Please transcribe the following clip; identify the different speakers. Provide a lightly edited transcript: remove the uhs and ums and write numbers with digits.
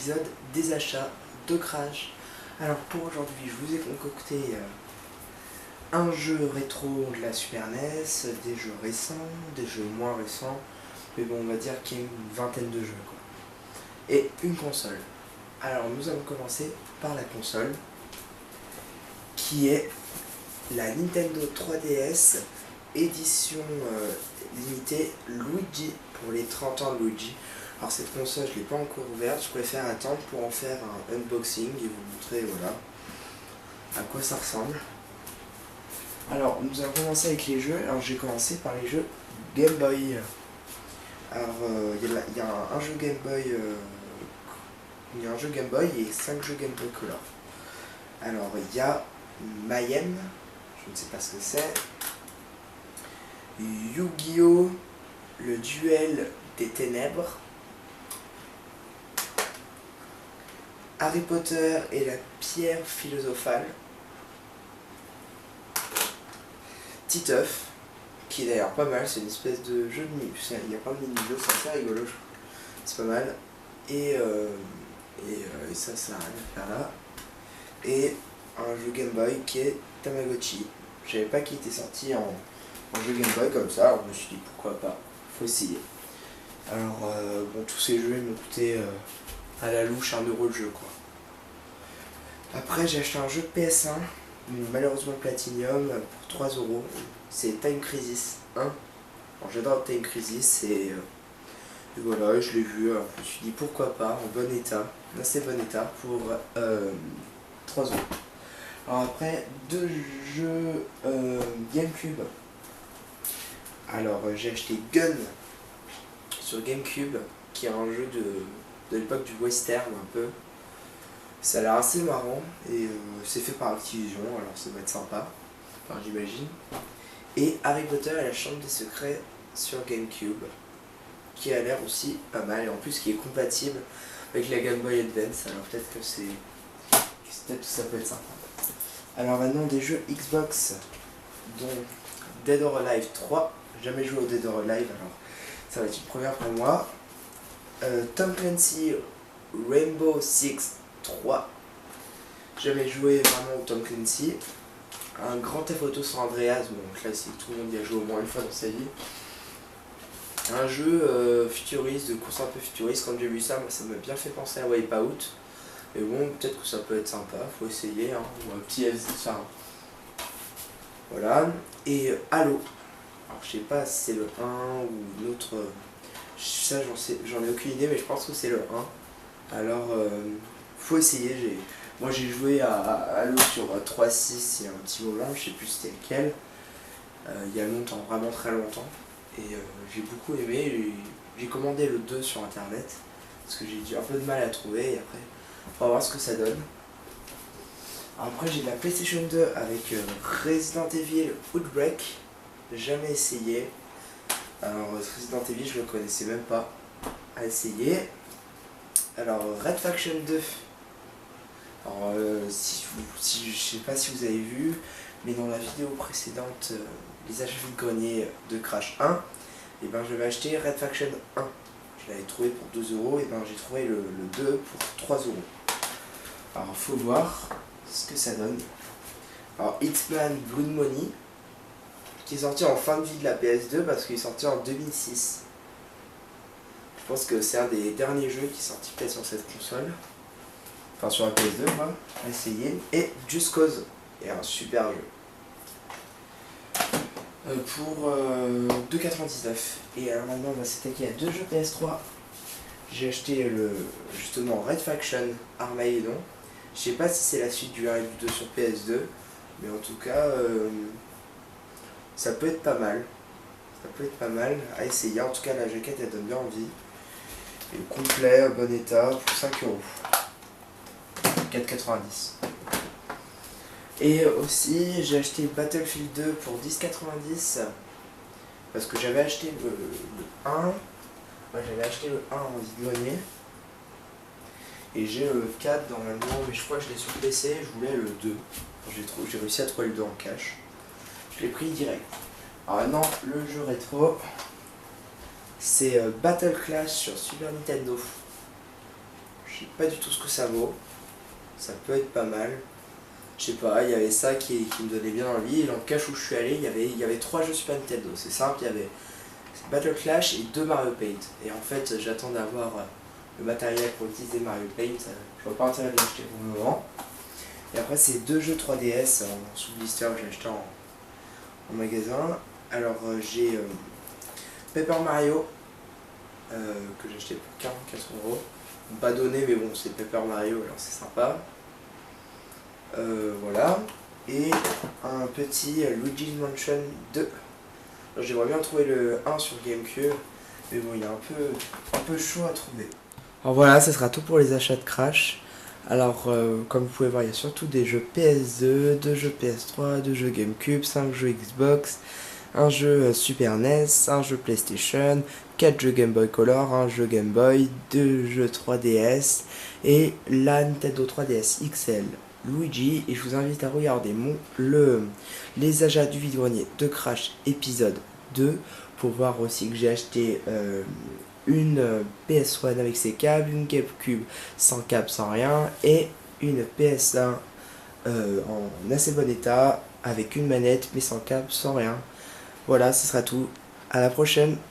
Speaker 1: épisode des achats de Crash. Alors pour aujourd'hui, je vous ai concocté un jeu rétro de la Super NES, des jeux récents, des jeux moins récents, mais bon, on va dire qu'il y a une vingtaine de jeux quoi. Et une console. Alors nous allons commencer par la console, qui est la Nintendo 3DS édition limitée Luigi, pour les 30 ans de Luigi. Alors cette console je ne l'ai pas encore ouverte, je préfère attendre pour en faire un unboxing et vous montrer voilà à quoi ça ressemble. Alors nous allons commencer avec les jeux. Alors j'ai commencé par les jeux Game Boy. Alors il y a un jeu Game Boy, il y a un jeu Game Boy et 5 jeux Game Boy Color. Alors il y a Mayhem, je ne sais pas ce que c'est. Yu-Gi-Oh! Le duel des ténèbres. Harry Potter et la pierre philosophale. Titeuf, qui est d'ailleurs pas mal, c'est une espèce de jeu de mini. Il y a plein de mini-jeux, c'est assez rigolo, c'est pas mal. Et ça n'a rien à faire là. Et un jeu Game Boy qui est Tamagotchi. Je savais pas qu'il était sorti en jeu Game Boy comme ça, alors je me suis dit pourquoi pas, faut essayer. Alors bon, tous ces jeux ils m'ont coûté à la louche 1 € le jeu quoi. Après j'ai acheté un jeu de PS1, malheureusement Platinum, pour 3 €. C'est Time Crisis 1. Alors j'adore Time Crisis et voilà, je l'ai vu, alors je me suis dit pourquoi pas, en bon état, assez bon état, pour 3 €. Alors après, deux jeux Gamecube. Alors j'ai acheté Gun sur Gamecube, qui est un jeu de l'époque du western un peu. Ça a l'air assez marrant et c'est fait par Activision, alors ça va être sympa, enfin j'imagine. Et Harry Potter et la chambre des secrets sur Gamecube, qui a l'air aussi pas mal et en plus qui est compatible avec la Game Boy Advance, alors peut-être que ça peut être sympa. Alors maintenant des jeux Xbox, dont Dead or Alive 3, jamais joué au Dead or Alive, alors ça va être une première pour moi. Tom Clancy Rainbow Six 3, jamais joué vraiment au Tom Clancy. Un Grand Theft Auto San Andreas, bon classique, tout le monde y a joué au moins une fois dans sa vie. Un jeu futuriste, de course un peu futuriste, quand j'ai vu ça, moi ça m'a bien fait penser à Wipeout. Mais bon, peut-être que ça peut être sympa, faut essayer, hein, ou un petit FZ, enfin, voilà. Et Halo, alors je sais pas si c'est le 1 ou l'autre, ça j'en ai aucune idée, mais je pense que c'est le 1. Alors, faut essayer, moi j'ai joué à Halo sur 3.6 il y a un petit moment, je sais plus c'était lequel, il y a longtemps, vraiment très longtemps, et j'ai beaucoup aimé, j'ai commandé le 2 sur internet, parce que j'ai eu un peu de mal à trouver, et après, on va voir ce que ça donne. Après j'ai de la PlayStation 2 avec Resident Evil Outbreak, jamais essayé. Alors Resident Evil je le connaissais même pas, à essayer. Alors Red Faction 2. Alors je sais pas si vous avez vu, mais dans la vidéo précédente, les achats de grenier de Crash 1, et ben je vais acheter Red Faction 1. Je l'avais trouvé pour 2 €, et ben j'ai trouvé le 2 pour 3 €. Alors faut voir ce que ça donne. Alors Hitman Blood Money, qui est sorti en fin de vie de la PS2 parce qu'il est sorti en 2006. Je pense que c'est un des derniers jeux qui est sorti peut-être sur cette console. Enfin sur la PS2 moi, à essayer. Et Just Cause est un super jeu. Pour 2,99 €. Et alors maintenant on va s'attaquer à 2 jeux PS3. J'ai acheté justement Red Faction Armageddon. Je sais pas si c'est la suite du 1 et du 2 sur PS2, mais en tout cas ça peut être pas mal. Ça peut être pas mal à essayer. En tout cas la jaquette elle donne bien envie. Et le complet, bon état, pour 5 €. 4,90 €. Et aussi j'ai acheté Battlefield 2 pour 10,90 €. Parce que j'avais acheté le 1. Ouais, j'avais acheté le 1 en vide-grenier. Et j'ai le 4 normalement, mais je crois que je l'ai sur PC, je voulais le 2. J'ai réussi à trouver le 2 en cash. Je l'ai pris direct. Alors maintenant, le jeu rétro, c'est Battle Clash sur Super Nintendo. Je sais pas du tout ce que ça vaut. Ça peut être pas mal. Je sais pas, il y avait ça qui me donnait bien envie. Et dans le cache où je suis allé, il y avait 3 jeux Super Nintendo. C'est simple, il y avait Battle Clash et 2 Mario Paint. Et en fait, j'attends d'avoir le matériel pour utiliser Mario Paint. Je vois pas intérêt de l'acheter pour le moment. Et après, c'est 2 jeux 3DS en sous-blister que j'ai acheté en magasin. Alors, j'ai Paper Mario que j'ai acheté pour 44€. Pas donné, mais bon, c'est Paper Mario, alors c'est sympa. Voilà. Et un petit Luigi's Mansion 2. J'aimerais bien trouver le 1 sur GameCube, mais bon, il est un peu chaud à trouver. Alors voilà, ce sera tout pour les achats de Crash. Alors, comme vous pouvez voir, il y a surtout des jeux PS2, 2 jeux PS3, 2 jeux GameCube, 5 jeux Xbox, un jeu Super NES, un jeu PlayStation, 4 jeux Game Boy Color, un jeu Game Boy, 2 jeux 3DS et la Nintendo 3DS XL Luigi. Et je vous invite à regarder les achats du vide-grenier de Crash épisode 2 pour voir aussi que j'ai acheté une PS1 avec ses câbles, une GameCube sans câble, sans rien, et une PS1 en assez bon état avec une manette mais sans câble, sans rien. Voilà, ce sera tout. À la prochaine.